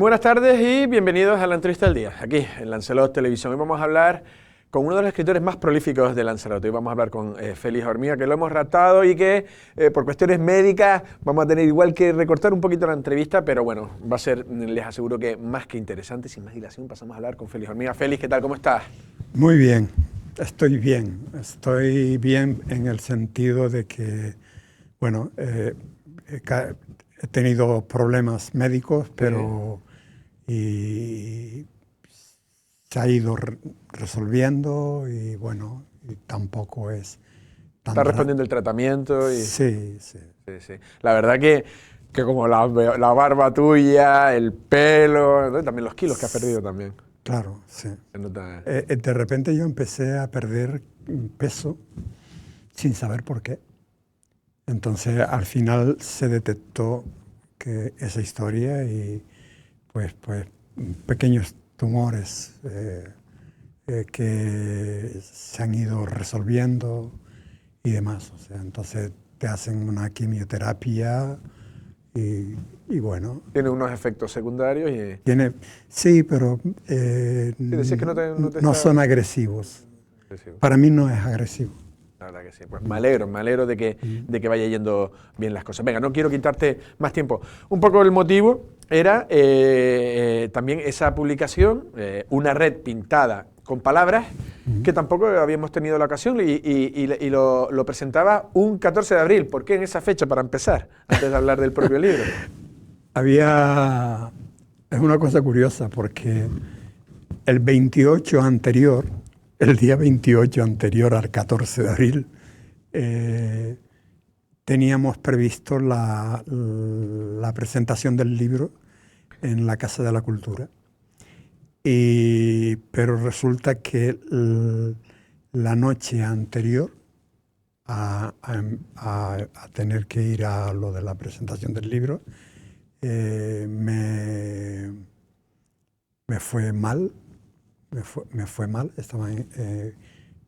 Muy buenas tardes y bienvenidos a la entrevista del día, aquí en Lancelot Televisión. Hoy vamos a hablar con uno de los escritores más prolíficos de Lanzarote. Hoy vamos a hablar con Félix Hormiga, que lo hemos raptado y que por cuestiones médicas vamos a tener igual que recortar un poquito la entrevista, pero bueno, va a ser, les aseguro que más que interesante. Sin más dilación pasamos a hablar con Félix Hormiga. Félix, ¿qué tal? ¿Cómo estás? Muy bien, estoy bien. Estoy bien en el sentido de que, bueno, he tenido problemas médicos, pero y se ha ido resolviendo y bueno, y tampoco es tan... Está respondiendo el tratamiento y... Sí, sí. Sí. La verdad que como la barba tuya, el pelo, ¿no? También los kilos que has perdido también. Claro, sí. Se nota. De repente yo empecé a perder peso sin saber por qué. Entonces al final se detectó que esa historia y pues pequeños tumores que se han ido resolviendo y demás. O sea, entonces te hacen una quimioterapia y bueno. Tiene unos efectos secundarios y... Sí, pero decías que no son agresivos. Para mí no es agresivo. La verdad que sí. Pues me alegro de que vaya yendo bien las cosas. Venga, no quiero quitarte más tiempo. Un poco el motivo era también esa publicación, una red pintada con palabras que tampoco habíamos tenido la ocasión y lo presentaba un 14 de abril. ¿Por qué en esa fecha, para empezar, antes de hablar del propio libro? Es una cosa curiosa porque el 28 anterior, el día 28 anterior al 14 de abril, teníamos previsto la presentación del libro en la Casa de la Cultura. Pero resulta que la noche anterior a tener que ir a lo de la presentación del libro, me fue mal. Me fue mal, estaba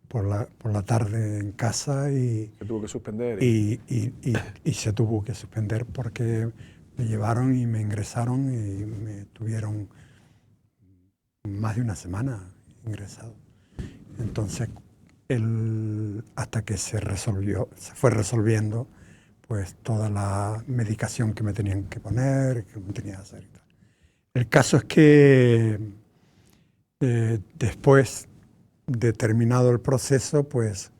por la tarde en casa y... Se tuvo que suspender. Y se tuvo que suspender porque me llevaron y me ingresaron y me tuvieron más de una semana ingresado. Entonces, hasta que se fue resolviendo pues toda la medicación que me tenían que poner, que me tenía que hacer. El caso es que después de terminado el proceso, pues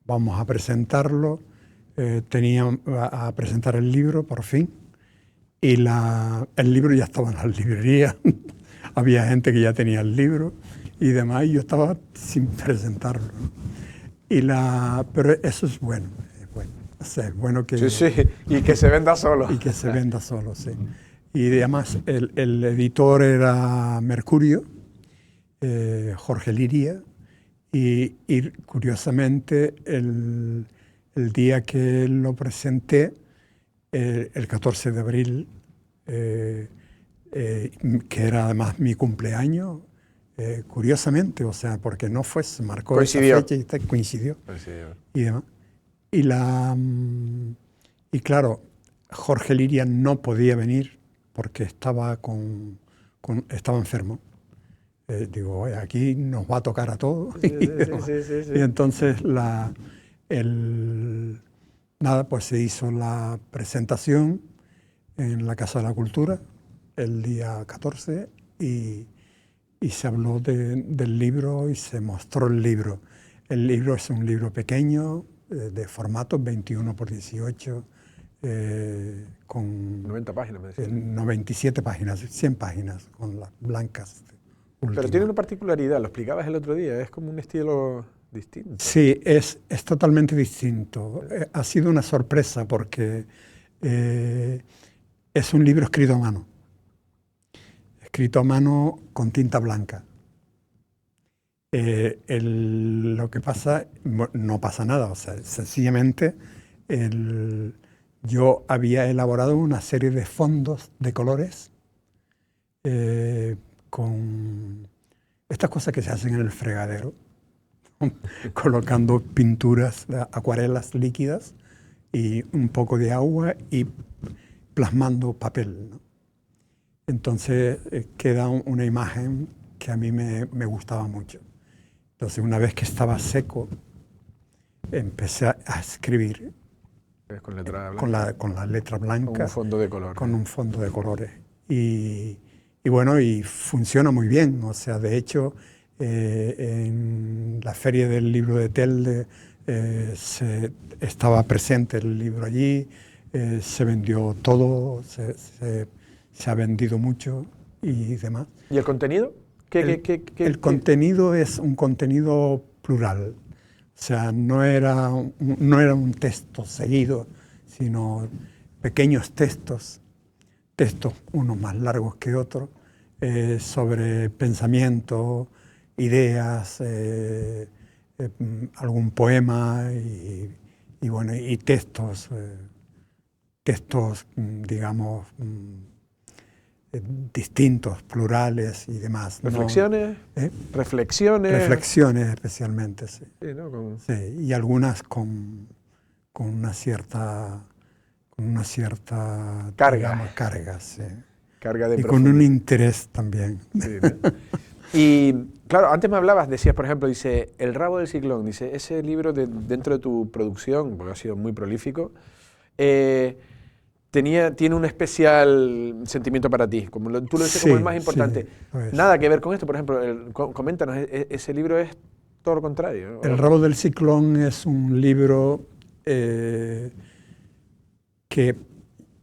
vamos a presentarlo. Tenía a presentar el libro por fin y el libro ya estaba en las librerías. Había gente que ya tenía el libro y demás, y yo estaba sin presentarlo. Pero eso es bueno. O sea, es bueno que... Sí, y que se venda solo. Y que se venda solo, sí. Y además el editor era Mercurio, Jorge Liria, y curiosamente el día que lo presenté, el 14 de abril, que era además mi cumpleaños, curiosamente, o sea, porque no fue, se marcó coincidió. Esa fecha y coincidió. Y demás. Y claro, Jorge Liria no podía venir porque estaba enfermo. Digo, oye, aquí nos va a tocar a todos. Sí. Y entonces pues se hizo la presentación en la Casa de la Cultura el día 14 y se habló del libro y se mostró el libro. El libro es un libro pequeño, de formato 21 por 18, con 90 páginas, me decías. 97 páginas, 100 páginas, con las blancas. Pero tiene una particularidad, lo explicabas el otro día, es como un estilo distinto. Sí, es totalmente distinto. Ha sido una sorpresa porque es un libro escrito a mano con tinta blanca. Lo que pasa, no pasa nada, o sea, sencillamente yo había elaborado una serie de fondos de colores con estas cosas que se hacen en el fregadero, colocando pinturas, acuarelas líquidas y un poco de agua y plasmando papel, ¿no? Entonces queda una imagen que a mí me gustaba mucho. Entonces una vez que estaba seco, empecé a escribir Con letra blanca. Con la letra blanca. Con un fondo de color. Con un fondo de colores. Y bueno, y funciona muy bien. O sea, de hecho, en la Feria del Libro de Telde estaba presente el libro allí, se vendió todo, se ha vendido mucho y demás. ¿Y el contenido? El contenido es un contenido plural. O sea, no era un texto seguido, sino pequeños textos, unos más largos que otros, sobre pensamiento, ideas, algún poema y bueno, y textos, digamos, distintos, plurales y demás. ¿Reflexiones? ¿No? ¿Reflexiones? Reflexiones especialmente, sí. Sí, ¿no? Sí, y algunas con una cierta carga. Digamos, carga, sí. Carga de y con un interés también. Sí, ¿no? Y claro, antes me hablabas, decías, por ejemplo, dice, El rabo del ciclón, dice, ese libro dentro de tu producción, porque ha sido muy prolífico, tiene un especial sentimiento para ti, como tú lo dices, como el más importante. Sí, pues. Nada que ver con esto, por ejemplo, coméntanos, ese libro es todo lo contrario, ¿no? El rabo del ciclón es un libro que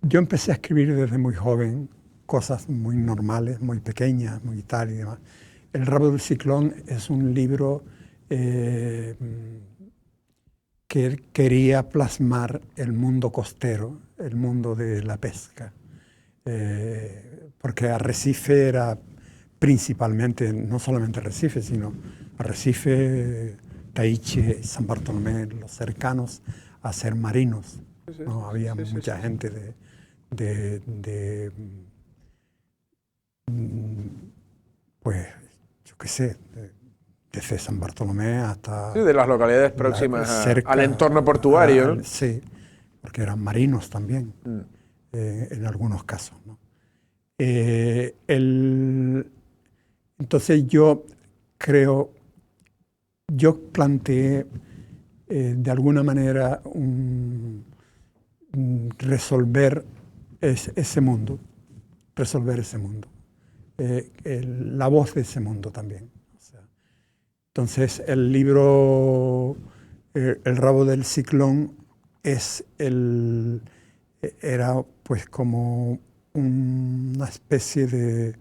yo empecé a escribir desde muy joven, cosas muy normales, muy pequeñas, muy tal y demás. El rabo del ciclón es un libro que quería plasmar el mundo costero, el mundo de la pesca, porque Arrecife era principalmente, no solamente Arrecife, sino Arrecife, Taiche, San Bartolomé, los cercanos a ser marinos. Sí, ¿no? Había mucha gente pues, yo qué sé, desde San Bartolomé hasta... Sí, de las localidades próximas al entorno portuario, ¿no? Sí, porque eran marinos también, en algunos casos, ¿no? Entonces yo planteé de alguna manera resolver ese mundo, la voz de ese mundo también. O sea, entonces el libro El rabo del ciclón era pues como una especie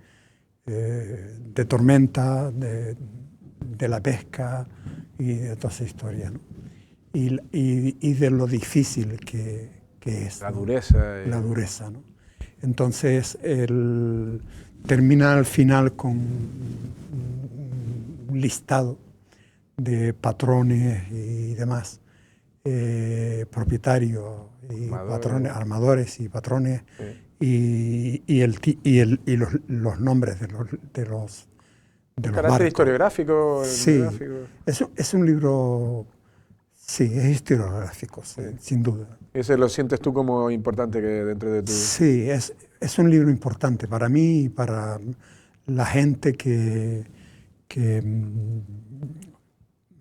de tormenta de la pesca y de toda esa historia, ¿no? Y de lo difícil que es. La ¿no? dureza. La dureza, ¿no? Entonces, termina al final con un listado de patrones y demás, propietarios y patrones, armadores y patrones, sí. y los nombres de los carácter historiográfico. Sí, es un libro, sí, es historiográfico, sí, sin duda. ¿Ese lo sientes tú como importante que dentro de tu...? Sí, es un libro importante para mí y para la gente que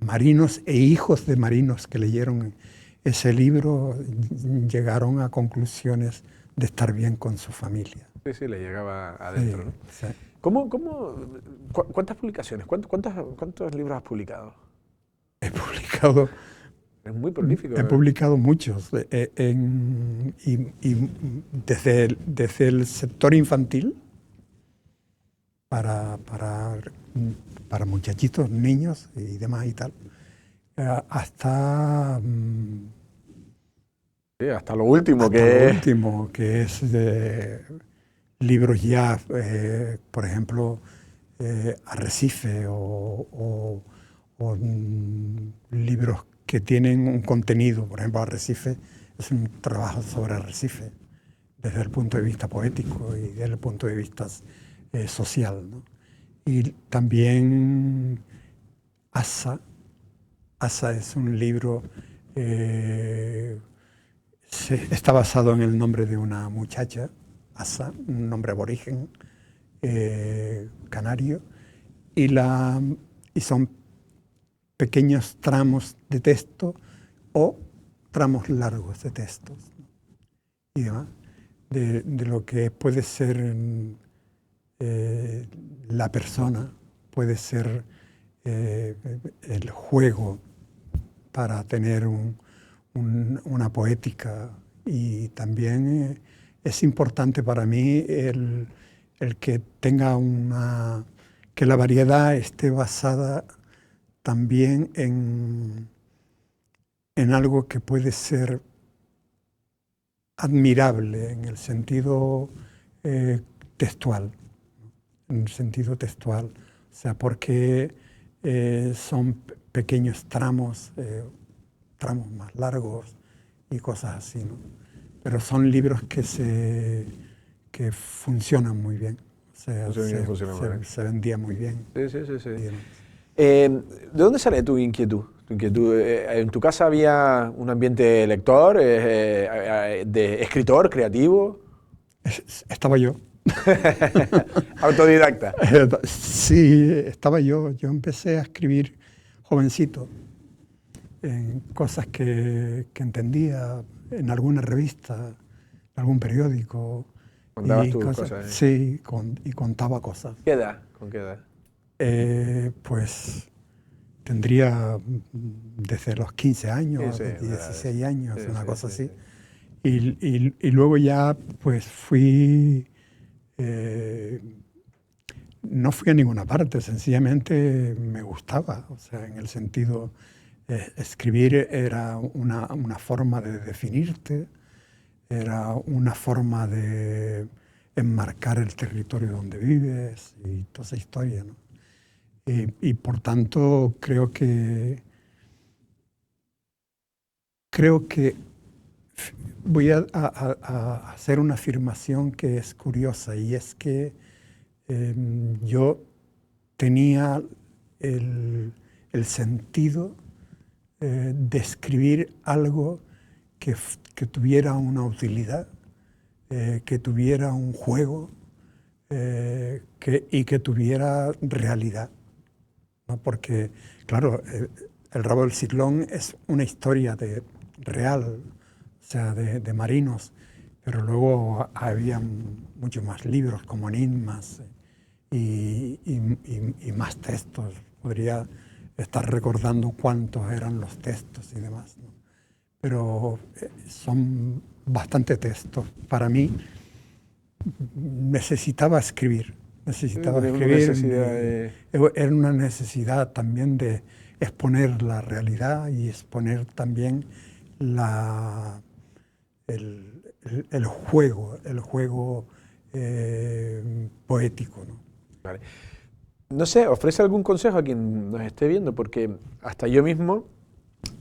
marinos e hijos de marinos que leyeron ese libro llegaron a conclusiones de estar bien con su familia. Sí, le llegaba adentro, ¿no? Sí. ¿Cuántas publicaciones? ¿Cuántos libros has publicado? He publicado... Es muy prolífico. He publicado muchos, y desde el sector infantil, para muchachitos, niños y demás y tal, hasta... sí, hasta lo último que es de libros ya, por ejemplo, Arrecife o libros que tienen un contenido. Por ejemplo, Arrecife es un trabajo sobre Arrecife, desde el punto de vista poético y desde el punto de vista social, ¿no? Y también Asa es un libro, está basado en el nombre de una muchacha, Asa, un nombre aborigen, canario, y son pequeños tramos de texto o tramos largos de textos, ¿no? Y demás, de lo que puede ser la persona, puede ser el juego para tener una poética, y también es importante para mí el que tenga que la variedad esté basada también en algo que puede ser admirable en el sentido textual, ¿no? En el sentido textual, o sea, porque son pequeños tramos, tramos más largos y cosas así, ¿no? Pero son libros que funcionan muy bien, o sea, se vendía muy bien. Sí. ¿De dónde sale tu inquietud? ¿En tu casa había un ambiente lector, de escritor, creativo? Estaba yo. Autodidacta. Sí, estaba yo. Yo empecé a escribir jovencito en cosas que entendía en alguna revista, en algún periódico. Contabas tus cosas. Sí, y contaba cosas. ¿Qué edad? ¿Con qué edad? Pues tendría desde los 15 años, 16 años, una cosa así. Y luego ya pues no fui a ninguna parte, sencillamente me gustaba, o sea, en el sentido, escribir era una forma de definirte, era una forma de enmarcar el territorio donde vives y toda esa historia, ¿no? Y por tanto creo que voy a hacer una afirmación que es curiosa, y es que yo tenía el sentido de escribir algo que tuviera una utilidad, que tuviera un juego, y que tuviera realidad, ¿no? Porque, claro, El rabo del Sirlón es una historia real, o sea, de marinos, pero luego había muchos más libros como enigmas y más textos. Podría estar recordando cuántos eran los textos y demás, ¿no? Pero son bastante textos. Para mí necesitaba escribir. Era una necesidad también de exponer la realidad y exponer también el juego poético, ¿no? Vale. No sé, ofrece algún consejo a quien nos esté viendo, porque hasta yo mismo,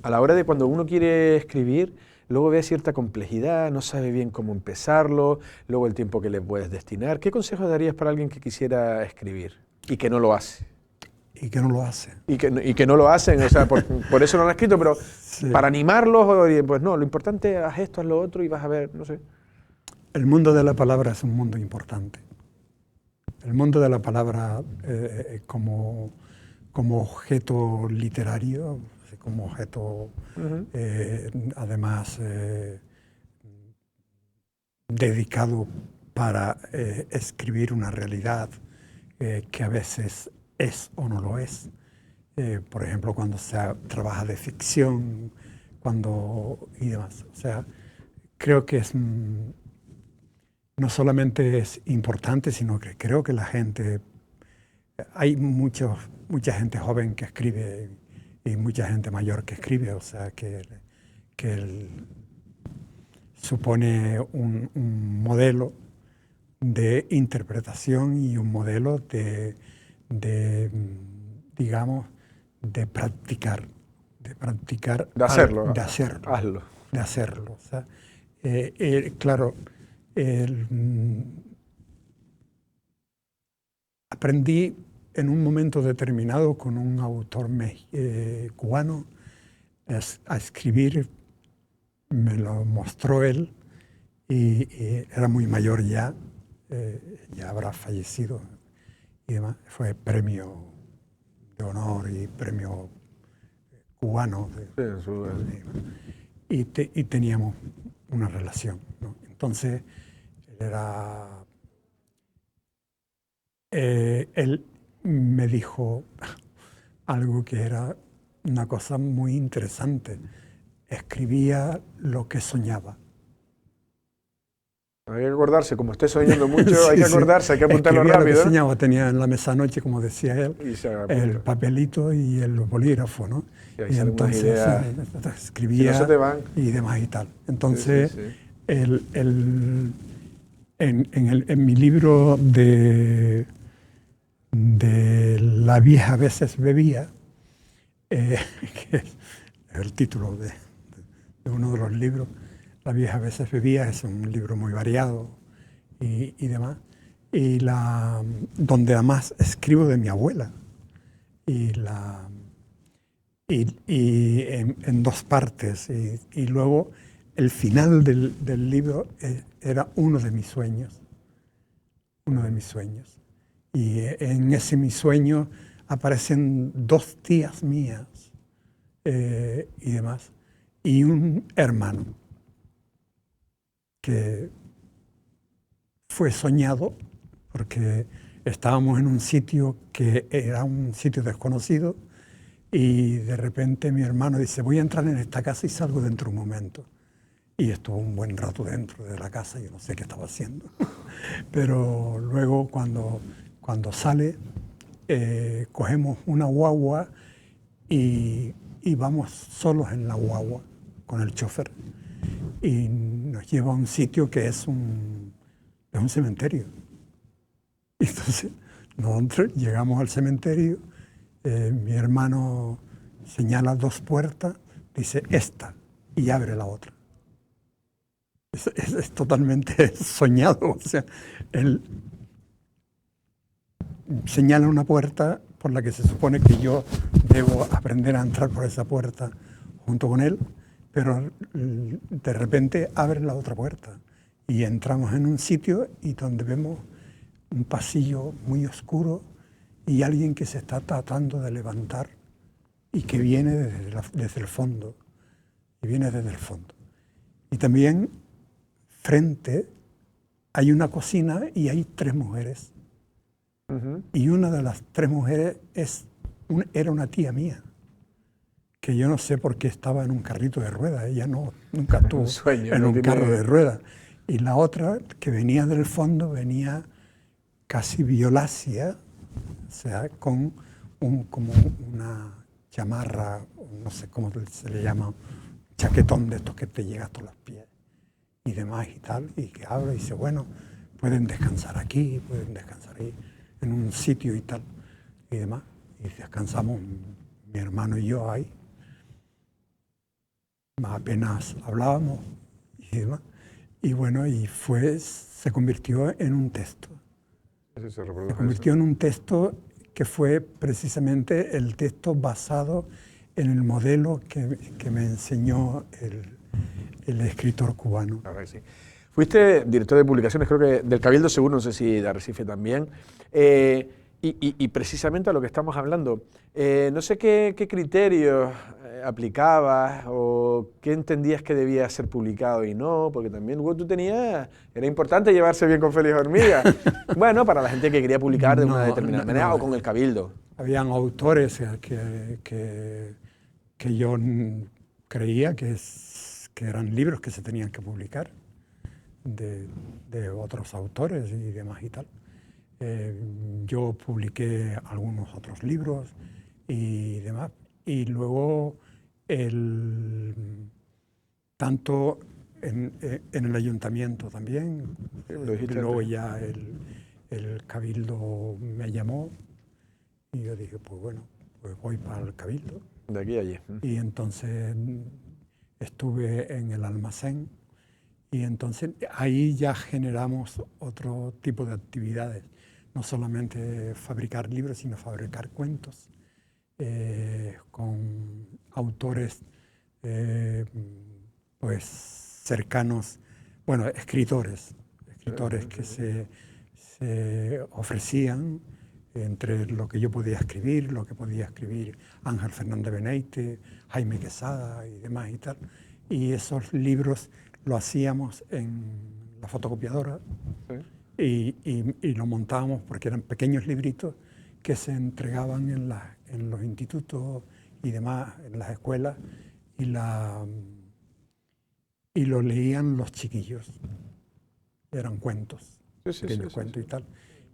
a la hora de cuando uno quiere escribir, luego ve cierta complejidad, no sabe bien cómo empezarlo, luego el tiempo que le puedes destinar. ¿Qué consejo darías para alguien que quisiera escribir y que no lo hace? Y que no lo hace. Y que no lo hacen, o sea, por eso no lo han escrito, pero sí, para animarlos, pues no, lo importante es haz esto, haz lo otro y vas a ver, no sé. El mundo de la palabra es un mundo importante. El mundo de la palabra como objeto literario, como objeto, además, dedicado para escribir una realidad que a veces es o no lo es. Por ejemplo, cuando se trabaja de ficción, y demás. O sea, creo que no solamente es importante, sino que creo que hay mucha gente joven que escribe y mucha gente mayor que escribe, o sea, que supone un modelo de interpretación y un modelo digamos, de practicar. De hacerlo. Hazlo. O sea, claro, aprendí en un momento determinado con un autor cubano a escribir, me lo mostró él, y era muy mayor ya, ya habrá fallecido y demás. Fue premio de honor y premio cubano. Y teníamos una relación, ¿no? Entonces, él me dijo algo que era una cosa muy interesante. Escribía lo que soñaba. Hay que acordarse, como esté soñando mucho, Sí, hay que sí. acordarse, hay que apuntarlo Escribía lo que rápido. soñaba, tenía en la mesa anoche, como decía él, Y se el papelito y el bolígrafo, ¿no? Y ahí Y salen unas entonces ideas. escribía Si no se te van. y demás y tal. Entonces, Sí. en mi libro de La vieja a veces bebía, que es el título de uno de los libros, La vieja a veces bebía, es un libro muy variado y demás, y donde además escribo de mi abuela, y en dos partes, y luego el final del libro era uno de mis sueños, y en ese mi sueño aparecen dos tías mías y demás, y un hermano que fue soñado porque estábamos en un sitio que era un sitio desconocido y de repente mi hermano dice, voy a entrar en esta casa y salgo dentro de un momento. Y estuvo un buen rato dentro de la casa, yo no sé qué estaba haciendo. Pero luego cuando sale, cogemos una guagua y vamos solos en la guagua con el chofer y nos lleva a un sitio que es un cementerio. Y entonces nosotros llegamos al cementerio, mi hermano señala dos puertas, dice esta y abre la otra. Es totalmente soñado, o sea, él señala una puerta por la que se supone que yo debo aprender a entrar por esa puerta junto con él, pero de repente abre la otra puerta y entramos en un sitio y donde vemos un pasillo muy oscuro y alguien que se está tratando de levantar y que viene desde el fondo, y también frente hay una cocina y hay tres mujeres. Y una de las tres mujeres era una tía mía, que yo no sé por qué estaba en un carrito de ruedas, ella nunca estuvo en un carro de ruedas. Y la otra, que venía del fondo, venía casi violácea, o sea, con como una chamarra, no sé cómo se le llama, chaquetón de estos que te llega hasta los pies y demás y tal, y que habla y dice, bueno, pueden descansar aquí, pueden descansar ahí, en un sitio y tal, y demás. Y descansamos mi hermano y yo ahí. Apenas hablábamos y demás. Y bueno, se convirtió en un texto. Se convirtió en un texto que fue precisamente el texto basado en el modelo que me enseñó el escritor cubano. Claro que sí. Fuiste director de publicaciones, creo que del Cabildo seguro, no sé si de Arrecife también. Y precisamente a lo que estamos hablando, no sé qué criterios aplicabas o qué entendías que debía ser publicado y no, porque también tú tenías, era importante llevarse bien con Félix Hormiga. Bueno, para la gente que quería publicar de una determinada manera o con el Cabildo. Habían autores que yo creía que eran libros que se tenían que publicar de otros autores y demás y tal. Yo publiqué algunos otros libros y demás. Y luego, tanto en el ayuntamiento también, luego ya el Cabildo me llamó y yo dije, pues bueno, pues voy para el Cabildo. De aquí a allí. Y entonces estuve en el almacén y entonces ahí ya generamos otro tipo de actividades. No solamente fabricar libros, sino fabricar cuentos con autores pues cercanos, bueno, escritores que se se ofrecían entre lo que yo podía escribir, lo que podía escribir Ángel Fernández Beneite, Jaime Quesada y demás y tal. Y esos libros lo hacíamos en la fotocopiadora y lo montábamos porque eran pequeños libritos que se entregaban en los institutos y demás, en las escuelas, y lo leían los chiquillos. Eran cuentos, pequeños cuentos y tal.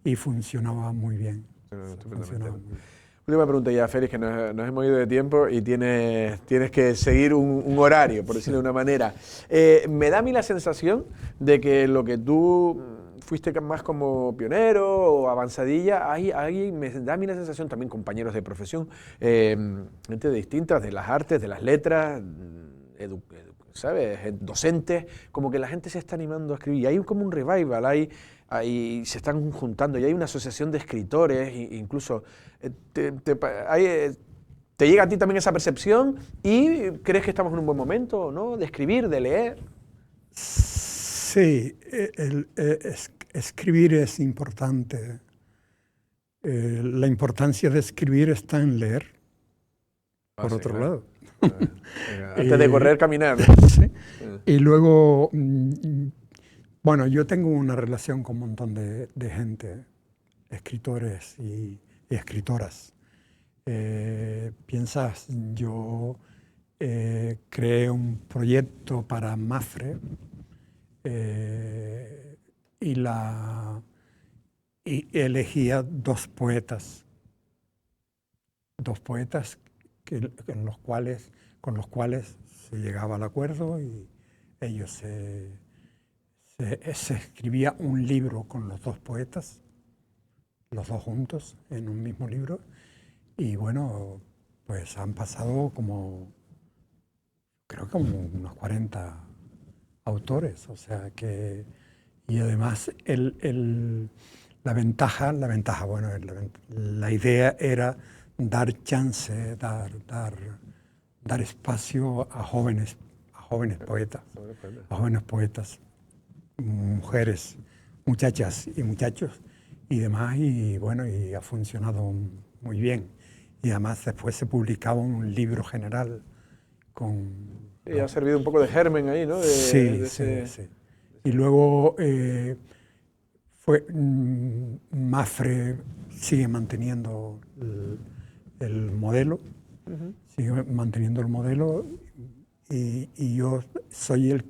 Y funcionaba muy bien. Funcionaba muy bien. Última pregunta ya, Félix, que nos hemos ido de tiempo y tienes que seguir un horario, por decirlo de una manera. Me da a mí la sensación de que lo que tú fuiste más como pionero o avanzadilla, me da a mí la sensación, también compañeros de profesión, gente distintas, de las artes, de las letras, ¿sabes? Docentes, como que la gente se está animando a escribir. Y hay como un revival, se están juntando y hay una asociación de escritores, incluso te llega a ti también esa percepción y crees que estamos en un buen momento, ¿no? De escribir, de leer. Sí, escribir es importante. La importancia de escribir está en leer, por otro lado. Antes de correr, caminar. Sí. Y luego, bueno, yo tengo una relación con un montón de gente, escritores y escritoras. Piensas, yo creé un proyecto para Mafre y elegía dos poetas con los cuales se llegaba al acuerdo y ellos se escribía un libro con los dos poetas, los dos juntos en un mismo libro. Y bueno, pues han pasado creo que como unos 40 autores, o sea que, y además la ventaja, bueno, la idea era dar chance, dar espacio a jóvenes poetas, mujeres, muchachas y muchachos y demás, y bueno, y ha funcionado muy bien. Y además después se publicaba un libro general y ha servido un poco de germen ahí, ¿no? Sí. Y luego Mafre sigue manteniendo el modelo, y yo soy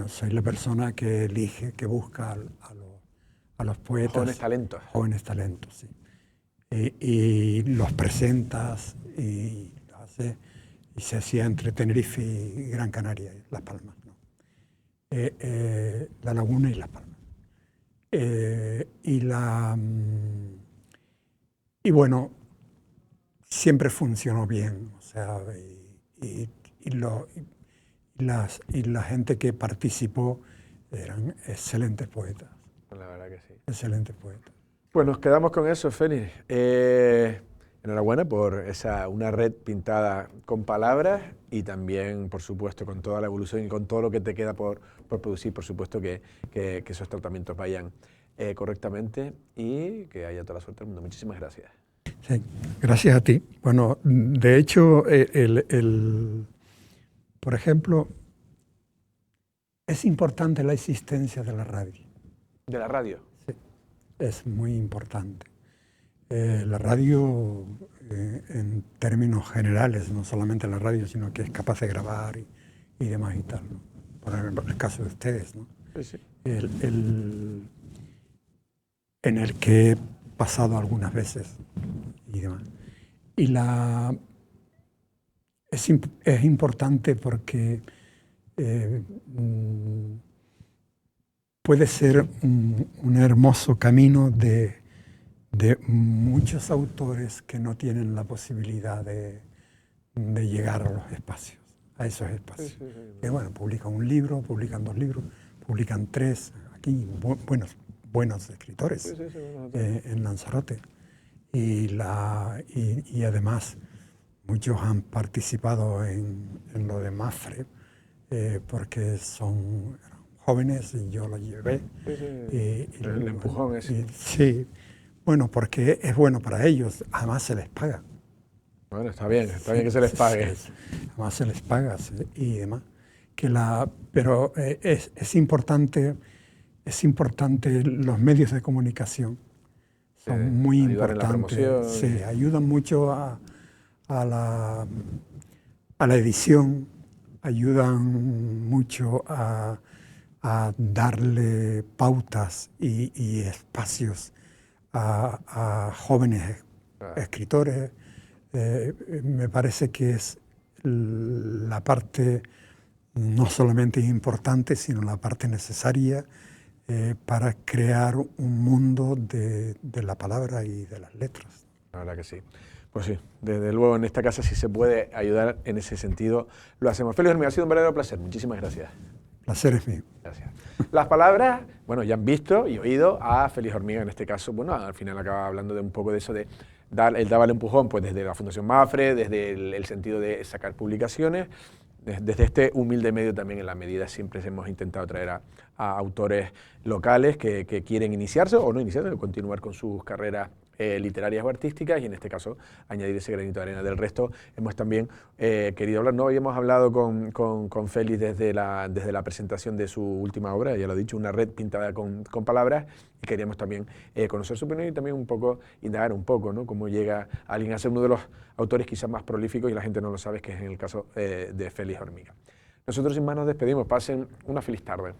soy la persona que elige, que busca a los poetas. Jóvenes talentos, sí. Y los presentas y se hacía entre Tenerife y Gran Canaria, Las Palmas, ¿no? La Laguna y Las Palmas. Y bueno, siempre funcionó bien, o sea, la gente que participó eran excelentes poetas. La verdad que sí. Excelentes poetas. Pues nos quedamos con eso, Félix. Enhorabuena por una red pintada con palabras y también, por supuesto, con toda la evolución y con todo lo que te queda por producir. Por supuesto que esos tratamientos vayan correctamente y que haya toda la suerte del mundo. Muchísimas gracias. Sí, gracias a ti. Bueno, de hecho, por ejemplo, es importante la existencia de la radio. ¿De la radio? Sí, es muy importante. La radio, en términos generales, no solamente la radio, sino que es capaz de grabar y demás y tal, ¿no? Por el caso de ustedes, ¿no? Sí. En el que he pasado algunas veces y demás. Y es importante porque puede ser un hermoso camino de muchos autores que no tienen la posibilidad de llegar a los espacios, a esos espacios. Sí. Que bueno, publican un libro, publican 2 libros, publican 3, aquí buenos escritores en Lanzarote. Y además muchos han participado en lo de Mafre porque son jóvenes y yo lo llevé. Sí, sí, el empujón ese. Sí, bueno, porque es bueno para ellos, además se les paga. Bueno, está bien que se les pague. Además se les paga y demás. Pero es importante los medios de comunicación. Son muy importantes. Sí, ayudan mucho a la edición, ayudan mucho a darle pautas y espacios a jóvenes escritores. Me parece que es la parte no solamente importante, sino la parte necesaria para crear un mundo de la palabra y de las letras. La verdad que sí. Pues sí, desde luego en esta casa si se puede ayudar en ese sentido, lo hacemos. Félix Hormiga, ha sido un verdadero placer. Muchísimas gracias. Placer es mío. Gracias. Las palabras, bueno, ya han visto y oído a Félix Hormiga en este caso. Bueno, al final acaba hablando de un poco de eso de él daba el empujón pues desde la Fundación Mapfre, desde el sentido de sacar publicaciones, desde este humilde medio también en la medida siempre hemos intentado traer a autores locales que quieren iniciarse o no iniciarse, continuar con sus carreras literarias o artísticas y en este caso añadir ese granito de arena. Del resto hemos también querido hablar, no habíamos hablado con Félix desde la presentación de su última obra, ya lo he dicho, una red pintada con palabras, y queríamos también conocer su opinión y también un poco, indagar un poco, ¿no? Cómo llega alguien a ser uno de los autores quizás más prolíficos y la gente no lo sabe, que es en el caso de Félix Hormiga. Nosotros sin más nos despedimos, pasen una feliz tarde.